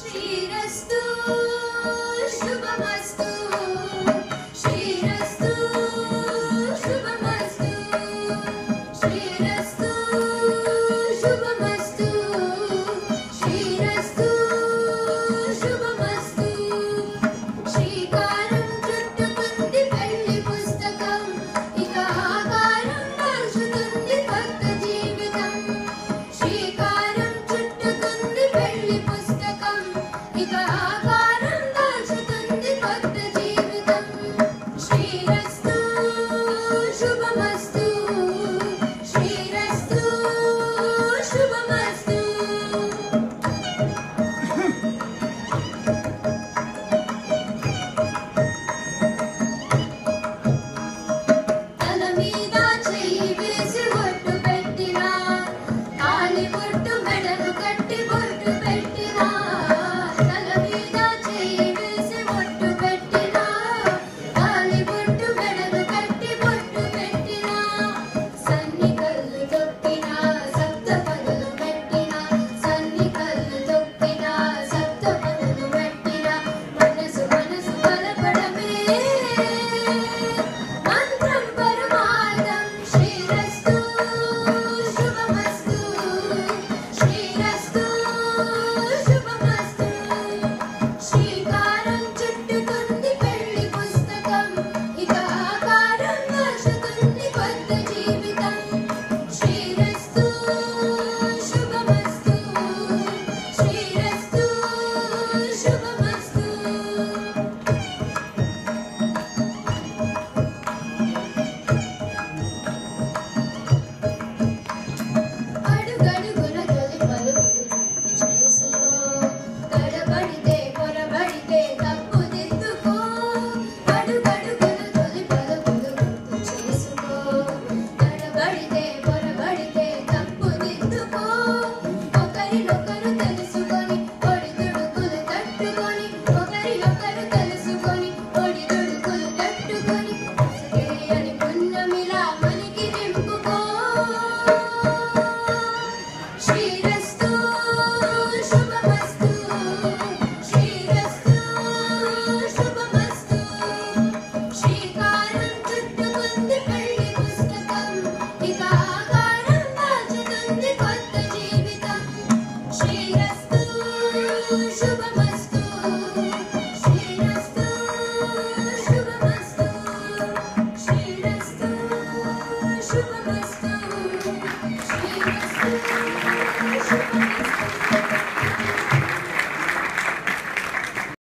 శ్రీరస్తు శుభమస్తు శ్రీరస్తు శుభమస్తు శ్రీరస్తు శుభమస్తు శ్రీరస్తు శుభమస్తు శ్రీకారం చుట్టుకుంది పెళ్లి పుస్తకం ఇక ఆకారం మార్చుతుంది కొత్త జీవితం శ్రీకారం చుట్టుకుంది పెళ్లి పుస్తకం ఇక ఆకారం మార్చుతుంది కొత్త జీవితం శ్రీరస్తు శుభమస్తు శ్రీరస్తు శుభమస్తు తల మీద చెయ్యి వేసి బొట్టు పెట్టినా తాళి బొట్టు మెడను కట్టి బొట్టు పెట్టినా తల మీద చెయ్యి వేసి బొట్టు పెట్టినా తాళి బొట్టు మెడను కట్టి బొట్టు పెట్టినా సన్ని కళ్ళు తొక్కినా సప్త పదులు పెట్టినా సన్ని కళ్ళు తొక్కినా సప్త పదులు పెట్టినా మనసు మనసు కలపడమే మంత్రం పరమార్థం శ్రీరస్తు శుభమస్తు శ్రీరస్తు శుభమస్తు శ్రీకారం చుట్టుకుంది పెళ్లి పుస్తకం ఇక ఆకారం మార్చుతుంది కొత్త జీవితం శ్రీరస్తు శుభమస్తు శ్రీరస్తు శుభమస్తు అడుగడుగున తొలి పలుకులు చేసుకో తడబడితే పొరబడితే తప్పు దిద్దుకో అడుగడుగున తొలి పలుకులు చేసుకో తడబడితే పొరబడితే తప్పు దిద్దుకో ఒకరినొకరు తెలుసుకొని ఒడిదుడుకులు తట్టుకొని ఒకరినొకరు తెలుసుకొని ఒడిదుడుకులు తట్టుకొని అని పున్నమిలా మనకి నింపుకో శ్రీరస్తు శుభమస్తు శ్రీరస్తు శుభమస్తు శ్రీకారం చుట్టుకుంది పెళ్లి పుస్తకం ఇక ఆకారం మార్చుతుంది కొత్త జీవితం శ్రీరస్తు శుభమస్తు శ్రీరస్తు శుభమస్తు శ్రీరస్తు శుభమస్తు శ్రీరస్తు శుభమస్తు